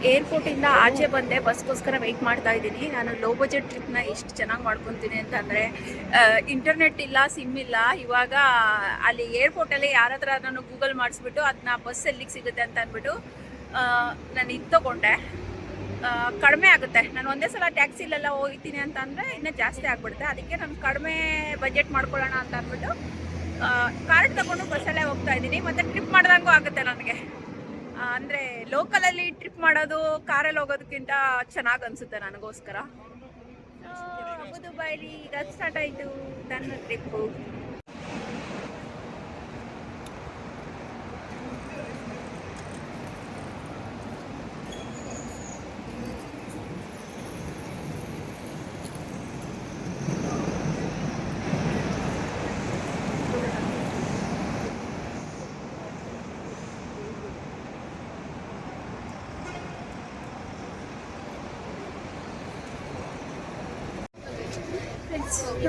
ಏರ್ಪೋರ್ಟಿಂದ ಆಚೆ ಬಂದೆ, ಬಸ್ಗೋಸ್ಕರ ವೆಯ್ಟ್ ಮಾಡ್ತಾ ಇದ್ದೀನಿ. ನಾನು ಲೋ ಬಜೆಟ್ ಟ್ರಿಪ್ನ ಎಷ್ಟು ಚೆನ್ನಾಗಿ ಮಾಡ್ಕೊತೀನಿ ಅಂತಂದರೆ, ಇಂಟರ್ನೆಟ್ ಇಲ್ಲ, ಸಿಮ್ ಇಲ್ಲ. ಇವಾಗ ಅಲ್ಲಿ ಏರ್ಪೋರ್ಟಲ್ಲಿ ಯಾರ ಹತ್ರ ನಾನು ಗೂಗಲ್ ಮಾಡಿಸ್ಬಿಟ್ಟು ಅದನ್ನ ಬಸ್ ಎಲ್ಲಿಗೆ ಸಿಗುತ್ತೆ ಅಂತ ಅಂದ್ಬಿಟ್ಟು ನಾನು ಇದು ತೊಗೊಂಡೆ. ಕಡಿಮೆ ಆಗುತ್ತೆ. ನಾನು ಒಂದೇ ಸಲ ಟ್ಯಾಕ್ಸಿಲೆಲ್ಲ ಹೋಗ್ತೀನಿ ಅಂತ ಅಂದರೆ ಇನ್ನೂ ಜಾಸ್ತಿ ಆಗಿಬಿಡುತ್ತೆ. ಅದಕ್ಕೆ ನಾನು ಕಡಿಮೆ ಬಜೆಟ್ ಮಾಡ್ಕೊಳ್ಳೋಣ ಅಂತ ಅಂದ್ಬಿಟ್ಟು ಕಾರ್ಡ್ ತೊಗೊಂಡು ಬಸ್ಸಲ್ಲೇ ಹೋಗ್ತಾ ಇದ್ದೀನಿ. ಮತ್ತು ಟ್ರಿಪ್ ಮಾಡಿದಂಗೂ ಆಗುತ್ತೆ ನನಗೆ. ಅಂದರೆ ಲೋಕಲಲ್ಲಿ ಟ್ರಿಪ್ ಮಾಡೋದು ಕಾರಲ್ಲಿ ಹೋಗೋದಕ್ಕಿಂತ ಚೆನ್ನಾಗಿ ಅನಿಸುತ್ತೆ ನನಗೋಸ್ಕರ. ಅಬುದುಬೈಲಿ ಈಗ ಸ್ಟಾರ್ಟ್ ಆಯಿತು ನನ್ನ ಟ್ರಿಪ್ಪು.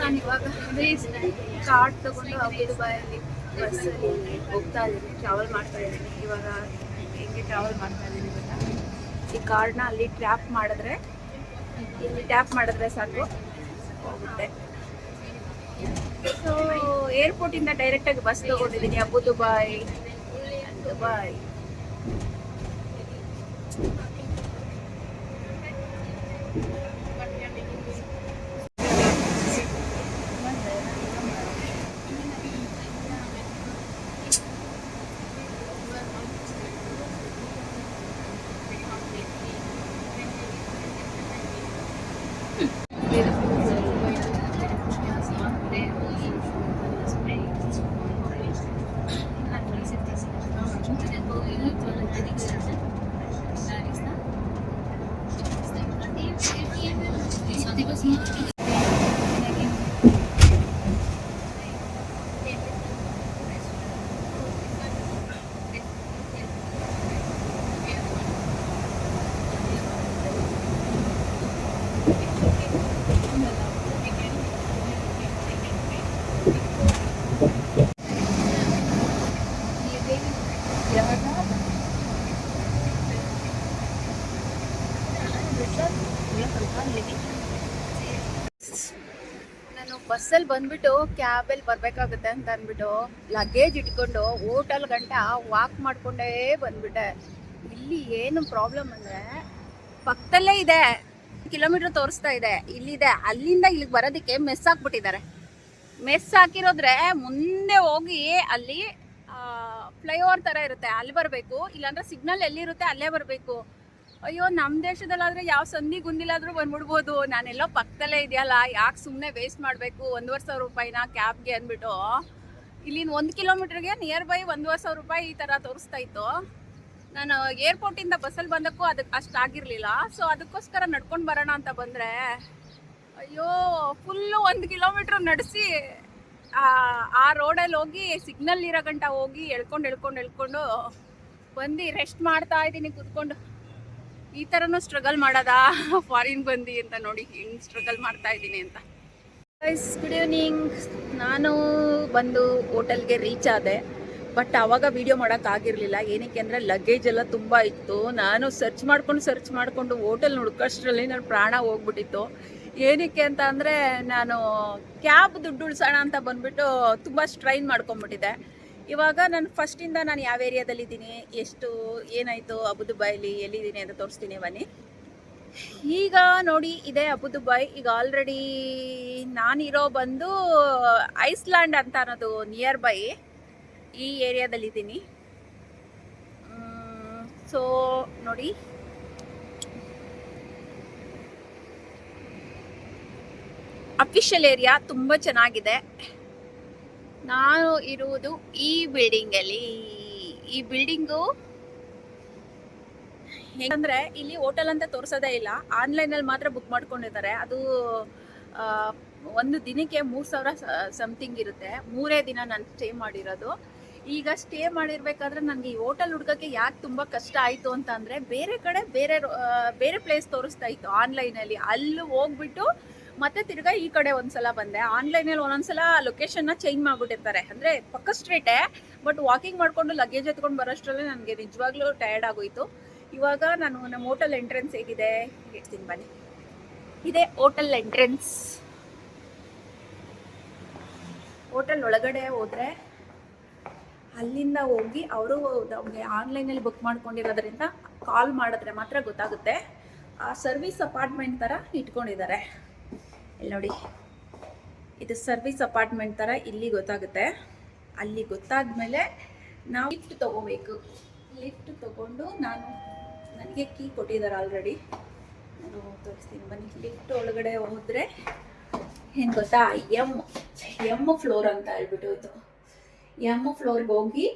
ನಾನು ಇವಾಗ ಕಾರ್ಡ್ ತಗೊಂಡು ಅಬುದುಬೈಲಿ ಬಸ್ಸಲ್ಲಿ ಹೋಗ್ತಾ ಇದ್ದೀನಿ, ಟ್ರಾವೆಲ್ ಮಾಡ್ತಾ ಇದ್ದೀನಿ. ಇವಾಗ ಹೆಂಗೆ ಟ್ರಾವೆಲ್ ಮಾಡ್ತಾ ಇದ್ದೀನಿ ಗೊತ್ತಾ? ಈ ಕಾರ್ಡ್ನ ಅಲ್ಲಿ ಟ್ಯಾಪ್ ಮಾಡಿದ್ರೆ ಸಾಕು, ಹೋಗುತ್ತೆ. ಸೊ ಏರ್ಪೋರ್ಟಿಂದ ಡೈರೆಕ್ಟಾಗಿ ಬಸ್ ತಗೊಂಡಿದ್ದೀನಿ ಅಬುದುಬೈ ದುಬೈ. ನಾನು ಬಸ್ಸಲ್ಲಿ ಬಂದ್ಬಿಟ್ಟು ಕ್ಯಾಬಲ್ಲಿ ಬರಬೇಕಾಗುತ್ತೆ ಅಂತ ಅಂದ್ಬಿಟ್ಟು ಲಗೇಜ್ ಇಟ್ಕೊಂಡು ಹೋಟೆಲ್ ಗಂಟ ವಾಕ್ ಮಾಡಿಕೊಂಡೇ ಬಂದ್ಬಿಟ್ಟೆ. ಇಲ್ಲಿ ಏನು ಪ್ರಾಬ್ಲಮ್ ಅಂದರೆ, ಪಕ್ಕದಲ್ಲೇ ಇದೆ, ಕಿಲೋಮೀಟ್ರ್ ತೋರಿಸ್ತಾ ಇದೆ, ಇಲ್ಲಿದೆ. ಅಲ್ಲಿಂದ ಇಲ್ಲಿಗೆ ಬರೋದಕ್ಕೆ ಮೆಸ್ ಹಾಕ್ಬಿಟ್ಟಿದ್ದಾರೆ. ಮೆಸ್ ಹಾಕಿರೋದ್ರೆ ಮುಂದೆ ಹೋಗಿ ಅಲ್ಲಿ ಫ್ಲೈಓವರ್ ಥರ ಇರುತ್ತೆ, ಅಲ್ಲಿ ಬರಬೇಕು. ಇಲ್ಲಾಂದ್ರೆ ಸಿಗ್ನಲ್ ಎಲ್ಲಿರುತ್ತೆ ಅಲ್ಲೇ ಬರಬೇಕು. ಅಯ್ಯೋ, ನಮ್ಮ ದೇಶದಲ್ಲಾದರೆ ಯಾವ ಸಂಧಿ ಗುಂದಿಲಾದರೂ ಬಂದ್ಬಿಡ್ಬೋದು. ನಾನೆಲ್ಲೋ ಪಕ್ಕದಲ್ಲೇ ಇದೆಯಲ್ಲ, ಯಾಕೆ ಸುಮ್ಮನೆ ವೇಸ್ಟ್ ಮಾಡಬೇಕು 1,500 ರೂಪಾಯಿನ ಕ್ಯಾಬ್ಗೆ ಅಂದ್ಬಿಟ್ಟು ಇಲ್ಲಿನ 1 ಕಿಲೋಮೀಟ್ರಿಗೆ ನಿಯರ್ ಬೈ 1,500 ರೂಪಾಯಿ ಈ ಥರ ತೋರಿಸ್ತಾ ಇತ್ತು. ನಾನು ಏರ್ಪೋರ್ಟಿಂದ ಬಸ್ಸಲ್ಲಿ ಬಂದಕ್ಕೂ ಅದಕ್ಕೆ ಅಷ್ಟು ಆಗಿರಲಿಲ್ಲ. ಸೊ ಅದಕ್ಕೋಸ್ಕರ ನಡ್ಕೊಂಡು ಬರೋಣ ಅಂತ ಬಂದರೆ, ಅಯ್ಯೋ ಫುಲ್ಲು 1 ಕಿಲೋಮೀಟ್ರ್ ನಡೆಸಿ ಆ ರೋಡಲ್ಲಿ ಹೋಗಿ ಸಿಗ್ನಲ್ ಇರೋ ಗಂಟ ಹೋಗಿ ಎಳ್ಕೊಂಡು ಬಂದು ರೆಸ್ಟ್ ಮಾಡ್ತಾ ಇದ್ದೀನಿ ಕೂತ್ಕೊಂಡು. ಈ ಥರನೂ ಸ್ಟ್ರಗಲ್ ಮಾಡೋದಾ ಫಾರಿನ್ ಬಂದು ಅಂತ ನೋಡಿ ಹೆಂಗೆ ಸ್ಟ್ರಗಲ್ ಮಾಡ್ತಾ ಇದ್ದೀನಿ ಅಂತ. Good evening. ನಾನು ಬಂದು ಹೋಟೆಲ್ಗೆ ರೀಚ್ ಆದೆ. ಬಟ್ ಆವಾಗ ವೀಡಿಯೋ ಮಾಡೋಕ್ಕಾಗಿರಲಿಲ್ಲ. ಏನಕ್ಕೆ ಅಂದರೆ ಲಗೇಜ್ ಎಲ್ಲ ತುಂಬ ಇತ್ತು. ನಾನು ಸರ್ಚ್ ಮಾಡಿಕೊಂಡು ಹೋಟೆಲ್ ಹುಡ್ಕೋಷ್ಟರಲ್ಲಿ ನನ್ನ ಪ್ರಾಣ ಹೋಗ್ಬಿಟ್ಟಿತ್ತು. ಏನಕ್ಕೆ ಅಂತ ಅಂದರೆ, ನಾನು ಕ್ಯಾಬ್ ದುಡ್ಡು ಉಳಿಸೋಣ ಅಂತ ಬಂದುಬಿಟ್ಟು ತುಂಬ ಸ್ಟ್ರೈನ್ ಮಾಡ್ಕೊಂಬಿಟ್ಟಿದ್ದೆ. ಇವಾಗ ನಾನು ಫಸ್ಟಿಂದ ನಾನು ಯಾವ ಏರಿಯಾದಲ್ಲಿದ್ದೀನಿ, ಎಷ್ಟು ಏನಾಯಿತು ಅಬುದುಬೈಲಿ ಎಲ್ಲಿದ್ದೀನಿ ಅಂತ ತೋರಿಸ್ತೀನಿ ಬನ್ನಿ. ಈಗ ನೋಡಿ, ಇದೆ ಅಬುದುಬೈ. ಈಗ ಆಲ್ರೆಡಿ ನಾನಿರೋ ಬಂದು ಐಸ್ಲ್ಯಾಂಡ್ ಅಂತ ಅನ್ನೋದು ನಿಯರ್ ಬೈ ಈ ಏರಿಯಾದಲ್ಲಿದ್ದೀನಿ. ಸೊ ನೋಡಿ, ಅಫಿಷಿಯಲ್ ಏರಿಯಾ ತುಂಬ ಚೆನ್ನಾಗಿದೆ. ನಾನು ಇರುವುದು ಈ ಬಿಲ್ಡಿಂಗಲ್ಲಿ. ಈ ಬಿಲ್ಡಿಂಗು ಹೇಗಂದರೆ, ಇಲ್ಲಿ ಹೋಟೆಲ್ ಅಂತ ತೋರಿಸೋದೇ ಇಲ್ಲ, ಆನ್ಲೈನಲ್ಲಿ ಮಾತ್ರ ಬುಕ್ ಮಾಡ್ಕೊಂಡಿದ್ದಾರೆ. ಅದು ಒಂದು ದಿನಕ್ಕೆ 3,000 ಸಮಥಿಂಗ್ ಇರುತ್ತೆ. 3 ದಿನ ನಾನು ಸ್ಟೇ ಮಾಡಿರೋದು. ಈಗ ಸ್ಟೇ ಮಾಡಿರ್ಬೇಕಾದ್ರೆ ನನಗೆ ಈ ಹೋಟೆಲ್ ಹುಡ್ಕೋಕ್ಕೆ ಯಾಕೆ ತುಂಬ ಕಷ್ಟ ಆಯಿತು ಅಂತ ಅಂದರೆ, ಬೇರೆ ಕಡೆ ಬೇರೆ ಪ್ಲೇಸ್ ತೋರಿಸ್ತಾ ಇತ್ತು ಆನ್ಲೈನಲ್ಲಿ. ಅಲ್ಲಿ ಹೋಗ್ಬಿಟ್ಟು ಮತ್ತೆ ತಿರ್ಗಾ ಈ ಕಡೆ ಒಂದ್ಸಲ ಬಂದೆ. ಆನ್ಲೈನಲ್ಲಿ ಒಂದೊಂದ್ಸಲ ಲೊಕೇಶನ್ನ ಚೇಂಜ್ ಮಾಡಿಬಿಟ್ಟಿರ್ತಾರೆ. ಅಂದರೆ ಪಕ್ಕ ಸ್ಟ್ರೀಟೇ, ಬಟ್ ವಾಕಿಂಗ್ ಮಾಡಿಕೊಂಡು ಲಗೇಜ್ ಎತ್ಕೊಂಡು ಬರೋಷ್ಟರಲ್ಲೇ ನನಗೆ ನಿಜವಾಗ್ಲೂ ಟಯರ್ಡ್ ಆಗೋಯಿತು. ಇವಾಗ ನಾನು ನಮ್ಮ ಹೋಟೆಲ್ ಎಂಟ್ರೆನ್ಸ್ ಹೇಗಿದೆ ಹೇಳ್ತೀನಿ ಬನ್ನಿ. ಇದೆ ಹೋಟೆಲ್ ಎಂಟ್ರೆನ್ಸ್. ಹೋಟೆಲ್ ಒಳಗಡೆ ಹೋದರೆ ಅಲ್ಲಿಂದ ಹೋಗಿ ಅವರು ನಮಗೆ ಆನ್ಲೈನಲ್ಲಿ ಬುಕ್ ಮಾಡ್ಕೊಂಡಿರೋದ್ರಿಂದ ಕಾಲ್ ಮಾಡಿದ್ರೆ ಮಾತ್ರ ಗೊತ್ತಾಗುತ್ತೆ. ಆ ಸರ್ವಿಸ್ ಅಪಾರ್ಟ್ಮೆಂಟ್ ಥರ ಇಟ್ಕೊಂಡಿದ್ದಾರೆ ಇಲ್ಲಿ ನೋಡಿ. ಇದು ಸರ್ವಿಸ್ ಅಪಾರ್ಟ್ಮೆಂಟ್ ಥರ ಇಲ್ಲಿ ಗೊತ್ತಾಗುತ್ತೆ. ಅಲ್ಲಿ ಗೊತ್ತಾದ್ಮೇಲೆ ನಾವು ಲಿಫ್ಟ್ ತೊಗೋಬೇಕು. ಲಿಫ್ಟ್ ತೊಗೊಂಡು ನನಗೆ ಕೀ ಕೊಟ್ಟಿದ್ದಾರೆ ಆಲ್ರೆಡಿ, ನಾನು ತೋರಿಸ್ತೀನಿ ಬನ್ನಿ. ಲಿಫ್ಟ್ ಒಳಗಡೆ ಹೋದರೆ ಏನು ಗೊತ್ತಾ, ಎಮ್ ಫ್ಲೋರ್ ಅಂತ ಹೇಳ್ಬಿಟ್ಟು ಇದು ಎಮ್ ಫ್ಲೋರ್ಗೆ ಹೋಗಿ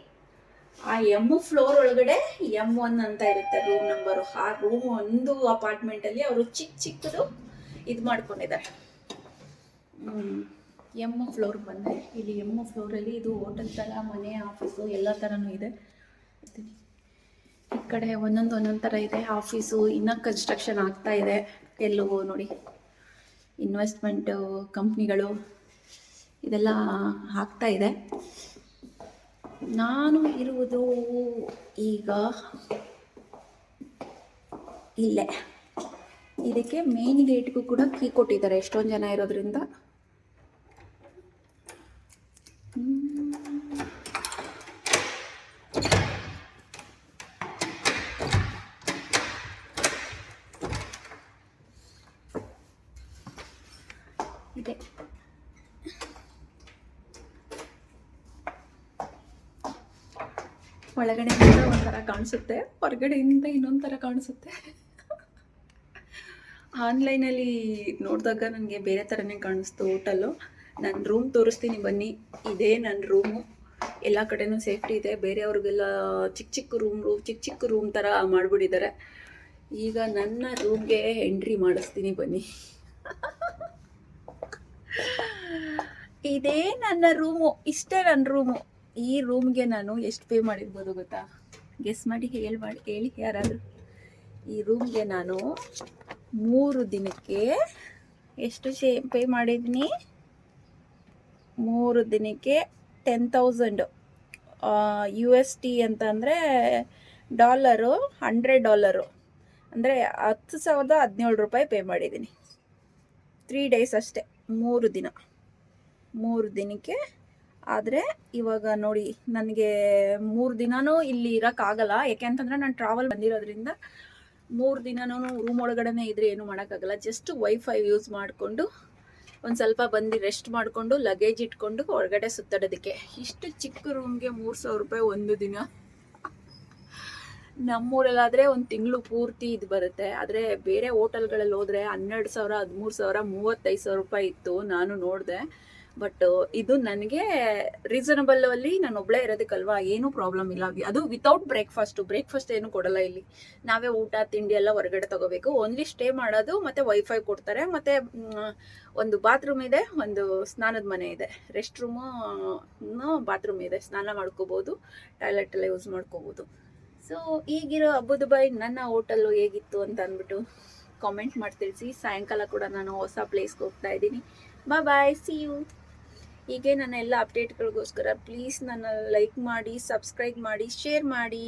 ಆ ಎಮ್ ಫ್ಲೋರ್ ಒಳಗಡೆ M1 ಅಂತ ಇರುತ್ತೆ ರೂಮ್ ನಂಬರು. ಆ ರೂಮ್ ಒಂದು ಅಪಾರ್ಟ್ಮೆಂಟಲ್ಲಿ ಅವರು ಚಿಕ್ಕದು ಇದು ಮಾಡ್ಕೊಂಡಿದ್ದಾರೆ. ಎಮ್ ಫ್ಲೋರ್ ಬಂದೆ. ಇಲ್ಲಿ ಎಮ್ ಫ್ಲೋರಲ್ಲಿ ಇದು ಹೋಟೆಲ್ ಥರ, ಮನೆ, ಆಫೀಸು ಎಲ್ಲ ಥರನೂ ಇದೆ. ಈ ಕಡೆ ಒಂದೊಂದು ಥರ ಇದೆ ಆಫೀಸು. ಇನ್ನೂ ಕನ್ಸ್ಟ್ರಕ್ಷನ್ ಆಗ್ತಾ ಇದೆ. ಎಲ್ಲವೂ ನೋಡಿ ಇನ್ವೆಸ್ಟ್ಮೆಂಟ್ ಕಂಪ್ನಿಗಳು ಇದೆಲ್ಲ ಆಗ್ತಾ ಇದೆ. ನಾನು ಇರುವುದು ಈಗ ಇಲ್ಲೇ. ಇದಕ್ಕೆ ಮೇನ್ ಗೇಟ್ಗೂ ಕೂಡ ಕೀ ಕೊಟ್ಟಿದ್ದಾರೆ ಎಷ್ಟೊಂದು ಜನ ಇರೋದ್ರಿಂದ. ಇದೆ ಒಳಗಡೆಯಿಂದ ಒಂಥರ ಕಾಣಿಸುತ್ತೆ, ಹೊರಗಡೆಯಿಂದ ಇನ್ನೊಂದು ಥರ ಕಾಣಿಸುತ್ತೆ. ಆನ್ಲೈನಲ್ಲಿ ನೋಡಿದಾಗ ನನಗೆ ಬೇರೆ ಥರನೇ ಕಾಣಿಸ್ತು ಹೋಟೆಲ್ಲು. ನನ್ನ ರೂಮ್ ತೋರಿಸ್ತೀನಿ ಬನ್ನಿ. ಇದೇ ನನ್ನ ರೂಮು. ಎಲ್ಲ ಕಡೆನೂ ಸೇಫ್ಟಿ ಇದೆ. ಬೇರೆಯವ್ರಿಗೆಲ್ಲ ಚಿಕ್ಕ ಚಿಕ್ಕ ರೂಮ್ ಥರ ಮಾಡಿಬಿಟ್ಟಿದ್ದಾರೆ. ಈಗ ನನ್ನ ರೂಮ್ಗೆ ಎಂಟ್ರಿ ಮಾಡಿಸ್ತೀನಿ ಬನ್ನಿ. ಇದೇ ನನ್ನ ರೂಮು, ಇಷ್ಟೇ ನನ್ನ ರೂಮು. ಈ ರೂಮ್ಗೆ ನಾನು ಎಷ್ಟು ಪೇ ಮಾಡಿರ್ಬೋದು ಗೊತ್ತಾ? ಗೆಸ್ ಮಾಡಿ ಹೇಳಿ ಯಾರಾದರೂ. ಈ ರೂಮ್ಗೆ ನಾನು 3 ದಿನಕ್ಕೆ ಎಷ್ಟು ಪೇ ಮಾಡಿದ್ದೀನಿ? 3 ದಿನಕ್ಕೆ 10,000 USD ಅಂತ ಅಂದರೆ $100 ಅಂದರೆ 10,017 ರೂಪಾಯಿ ಪೇ ಮಾಡಿದ್ದೀನಿ. 3 ಡೇಸ್ ಅಷ್ಟೇ, 3 ದಿನ. 3 ದಿನಕ್ಕೆ. ಆದರೆ ಇವಾಗ ನೋಡಿ, ನನಗೆ 3 ದಿನವೂ ಇಲ್ಲಿ ಇರೋಕ್ಕಾಗಲ್ಲ. ಯಾಕೆಂತಂದರೆ ನಾನು ಟ್ರಾವೆಲ್ ಬಂದಿರೋದ್ರಿಂದ 3 ದಿನವೂ ರೂಮ್ ಒಳಗಡೆ ಇದ್ರೆ ಏನು ಮಾಡೋಕ್ಕಾಗಲ್ಲ. ಜಸ್ಟ್ ವೈಫೈ ಯೂಸ್ ಮಾಡಿಕೊಂಡು ಒಂದು ಸ್ವಲ್ಪ ಬಂದು ರೆಸ್ಟ್ ಮಾಡಿಕೊಂಡು ಲಗೇಜ್ ಇಟ್ಕೊಂಡು ಹೊರಗಡೆ ಸುತ್ತಾಡೋದಕ್ಕೆ. ಇಷ್ಟು ಚಿಕ್ಕ ರೂಮ್ಗೆ 3,000 ರೂಪಾಯಿ ಒಂದು ದಿನ. ನಮ್ಮೂರಲ್ಲಾದರೆ ಒಂದು ತಿಂಗಳು ಪೂರ್ತಿ ಇದು ಬರುತ್ತೆ. ಆದರೆ ಬೇರೆ ಹೋಟೆಲ್ಗಳಲ್ಲಿ ಹೋದರೆ 12,000, 13,000, 35,000 ರೂಪಾಯಿ ಇತ್ತು. ನಾನು ನೋಡಿದೆ. ಬಟ್ ಇದು ನನಗೆ ರೀಸನಬಲ್ ನಾನು ಒಬ್ಬಳೇ ಇರೋದಕ್ಕಲ್ವಾ, ಏನೂ ಪ್ರಾಬ್ಲಮ್ ಇಲ್ಲ. ಅದು ವಿತೌಟ್ ಬ್ರೇಕ್ಫಾಸ್ಟ್ ಏನು ಕೊಡಲ್ಲ ಇಲ್ಲಿ. ನಾವೇ ಊಟ ತಿಂಡಿ ಎಲ್ಲ ಹೊರಗಡೆ ತಗೋಬೇಕು. ಓನ್ಲಿ ಸ್ಟೇ ಮಾಡೋದು, ಮತ್ತು ವೈಫೈ ಕೊಡ್ತಾರೆ, ಮತ್ತು ಒಂದು ಬಾತ್ರೂಮ್ ಇದೆ, ಒಂದು ಸ್ನಾನದ ಮನೆ ಇದೆ, ರೆಸ್ಟ್ ರೂಮು ಬಾತ್ರೂಮ್ ಇದೆ, ಸ್ನಾನ ಮಾಡ್ಕೋಬೋದು, ಟಾಯ್ಲೆಟ್ ಎಲ್ಲ ಯೂಸ್ ಮಾಡ್ಕೋಬೋದು. ಸೊ ಈಗಿರೋ ಅಬುದುಬಾಯ್ ನನ್ನ ಹೋಟೆಲ್ಲು ಹೇಗಿತ್ತು ಅಂತ ಅಂದ್ಬಿಟ್ಟು ಕಾಮೆಂಟ್ ಮಾಡಿ ತಿಳಿಸಿ. ಸಾಯಂಕಾಲ ಕೂಡ ನಾನು ಹೊಸ ಪ್ಲೇಸ್ಗೆ ಹೋಗ್ತಾ ಇದ್ದೀನಿ. ಬಾಯ್, ಸಿ ಯು. ಹೀಗೆ ನನ್ನ ಎಲ್ಲ ಅಪ್ಡೇಟ್ಗಳಿಗೋಸ್ಕರ ಪ್ಲೀಸ್ ನನ್ನ ಲೈಕ್ ಮಾಡಿ, ಸಬ್ಸ್ಕ್ರೈಬ್ ಮಾಡಿ, ಶೇರ್ ಮಾಡಿ.